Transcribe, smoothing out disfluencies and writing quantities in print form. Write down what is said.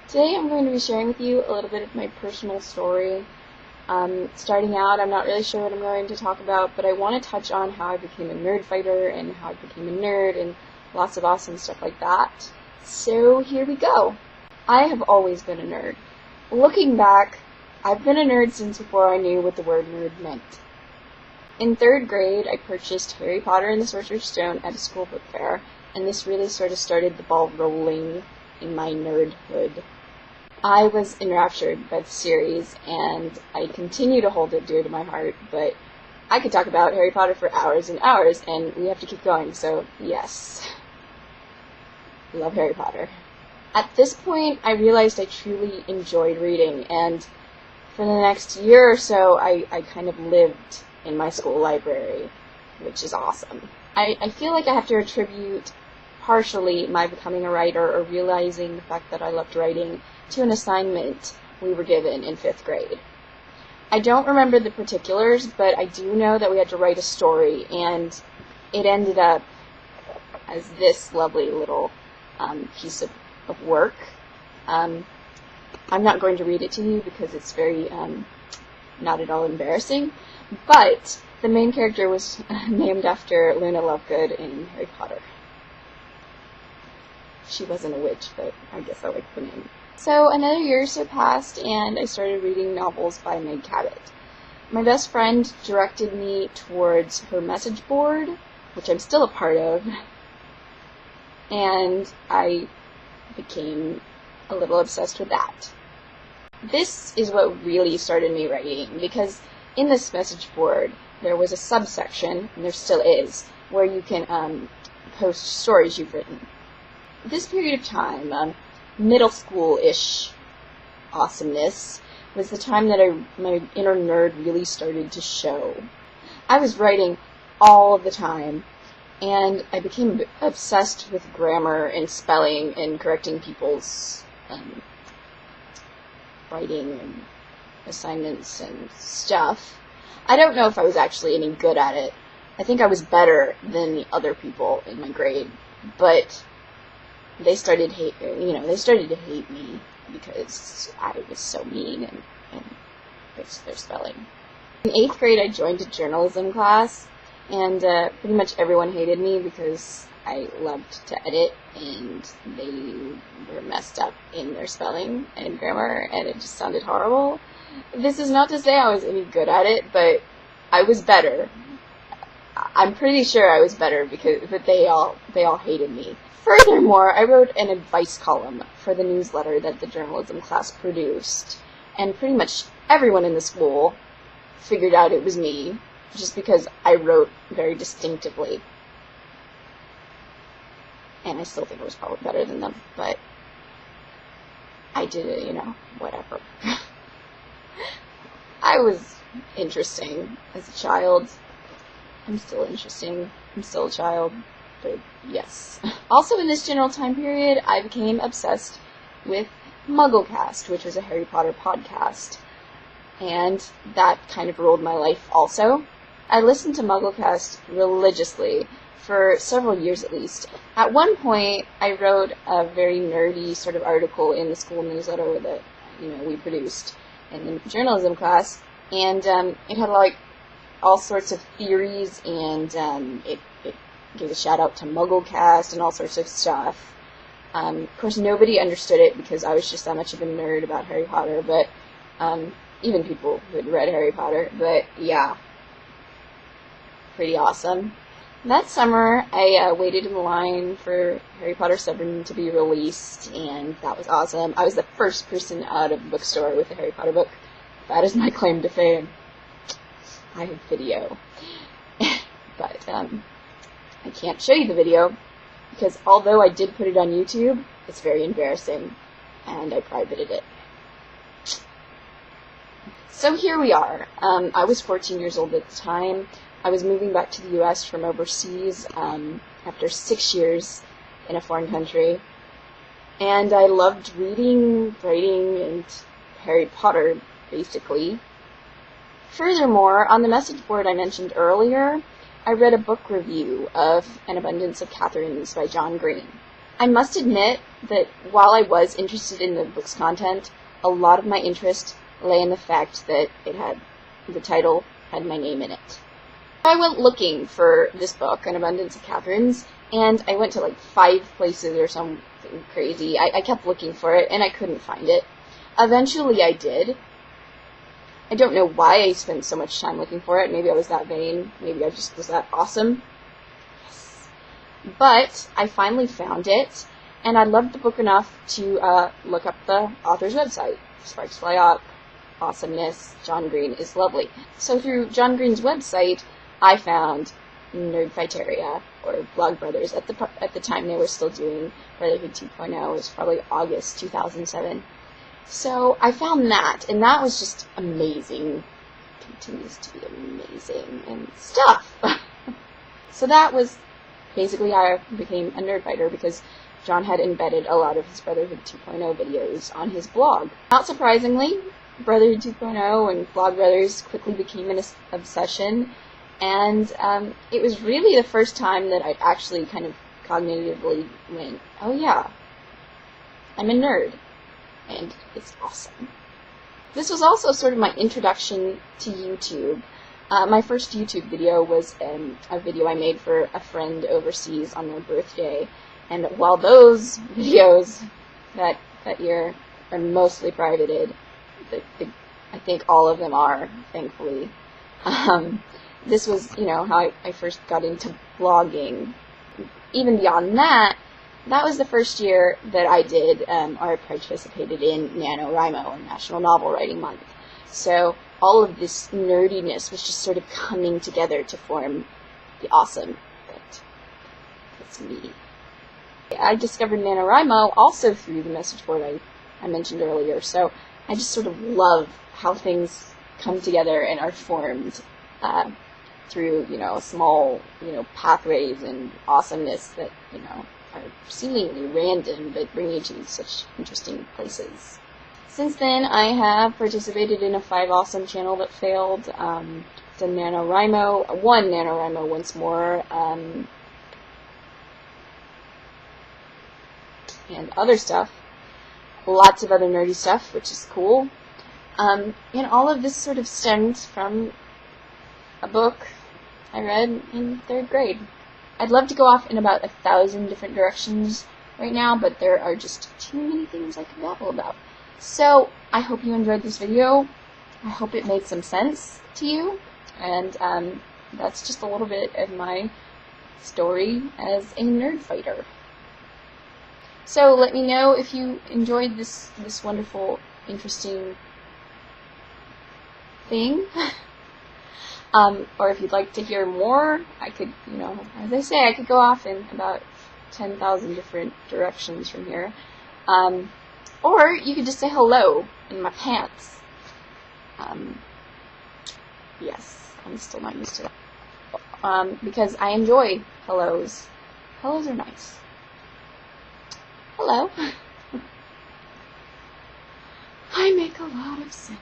Today I'm going to be sharing with you a little bit of my personal story. Starting out, I'm not really sure what I'm going to talk about, but I want to touch on how I became a nerd fighter and how I became a nerd and lots of awesome stuff like that. So here we go. I have always been a nerd. Looking back, I've been a nerd since before I knew what the word nerd meant. In 3rd grade, I purchased Harry Potter and the Sorcerer's Stone at a school book fair, and this really sort of started the ball rolling in my nerdhood. I was enraptured by the series, and I continue to hold it dear to my heart, but I could talk about Harry Potter for hours and hours, and we have to keep going, so yes. Love Harry Potter. At this point, I realized I truly enjoyed reading, and for the next year or so, I kind of lived in my school library, which is awesome. I feel like I have to attribute partially my becoming a writer or realizing the fact that I loved writing to an assignment we were given in 5th grade. I don't remember the particulars, but I do know that we had to write a story, and it ended up as this lovely little piece of work. I'm not going to read it to you because it's very not at all embarrassing, but the main character was named after Luna Lovegood in Harry Potter. She wasn't a witch, but I guess I like the name. So another year or so passed, and I started reading novels by Meg Cabot. My best friend directed me towards her message board, which I'm still a part of, and I became a little obsessed with that. This is what really started me writing, because in this message board there was a subsection, and there still is, where you can post stories you've written. This period of time, middle school-ish awesomeness, was the time that my inner nerd really started to show. I was writing all of the time, and I became obsessed with grammar and spelling and correcting people's writing and assignments and stuff. I don't know if I was actually any good at it. I think I was better than the other people in my grade, but they started to hate me because I was so mean and their spelling. In 8th grade, I joined a journalism class, and pretty much everyone hated me because I loved to edit, and they were messed up in their spelling and grammar, and it just sounded horrible. This is not to say I was any good at it, but I was better. I'm pretty sure I was better but they all hated me. Furthermore, I wrote an advice column for the newsletter that the journalism class produced, and pretty much everyone in the school figured out it was me, just because I wrote very distinctively. And I still think I was probably better than them, but I did it, whatever. I was interesting as a child. I'm still interesting. I'm still a child. But yes. Also in this general time period, I became obsessed with MuggleCast, which was a Harry Potter podcast. And that kind of ruled my life also. I listened to MuggleCast religiously for several years at least. At one point, I wrote a very nerdy sort of article in the school newsletter that, we produced in the journalism class, and it had all sorts of theories, and it gave a shout out to MuggleCast and all sorts of stuff. Of course, nobody understood it because I was just that much of a nerd about Harry Potter, but even people who had read Harry Potter, but yeah, pretty awesome. That summer, I waited in line for Harry Potter 7 to be released, and that was awesome. I was the first person out of the bookstore with a Harry Potter book. That is my claim to fame. I have video. But, I can't show you the video, because although I did put it on YouTube, it's very embarrassing, and I privated it. So here we are. I was 14 years old at the time. I was moving back to the U.S. from overseas after 6 years in a foreign country, and I loved reading, writing, and Harry Potter, basically. Furthermore, on the message board I mentioned earlier, I read a book review of An Abundance of Catherines by John Green. I must admit that while I was interested in the book's content, a lot of my interest lay in the fact that the title had my name in it. I went looking for this book, An Abundance of Catherines, and I went to like 5 places or something crazy. I kept looking for it, and I couldn't find it. Eventually I did. I don't know why I spent so much time looking for it. Maybe I was that vain. Maybe I just was that awesome. Yes. But I finally found it, and I loved the book enough to look up the author's website. Sparks fly up. Awesomeness. John Green is lovely. So through John Green's website, I found Nerdfighteria, or Blog Brothers. At the time, they were still doing Brotherhood 2.0. It was probably August 2007. So I found that, and that was just amazing. Continues to be amazing and stuff. So that was basically how I became a nerdfighter, because John had embedded a lot of his Brotherhood 2.0 videos on his blog. Not surprisingly, Brotherhood 2.0 and Blog Brothers quickly became an obsession, and it was really the first time that I actually kind of cognitively went, oh yeah, I'm a nerd, and it's awesome. This was also sort of my introduction to YouTube. My first YouTube video was a video I made for a friend overseas on their birthday, and while those videos that year are mostly privated, I think all of them are, thankfully. This was, how I first got into blogging. Even beyond that, that was the first year that I did, or participated in NaNoWriMo, or National Novel Writing Month. So all of this nerdiness was just sort of coming together to form the awesome that's me. I discovered NaNoWriMo also through the message board I mentioned earlier, so I just sort of love how things come together and are formed through, small, pathways and awesomeness that, are seemingly random, but bring you to such interesting places. Since then, I have participated in a 5 Awesome channel that failed, done NaNoWriMo, one NaNoWriMo once more, and other stuff. Lots of other nerdy stuff, which is cool. And all of this sort of stemmed from a book I read in 3rd grade. I'd love to go off in about 1,000 different directions right now, but there are just too many things I could babble about. So, I hope you enjoyed this video. I hope it made some sense to you, and that's just a little bit of my story as a nerd fighter. So let me know if you enjoyed this wonderful, interesting thing. Or if you'd like to hear more, I could, as I say, I could go off in about 10,000 different directions from here. Or you could just say hello in my pants. Yes, I'm still not used to that. Because I enjoy hellos. Hellos are nice. Hello. I make a lot of sense.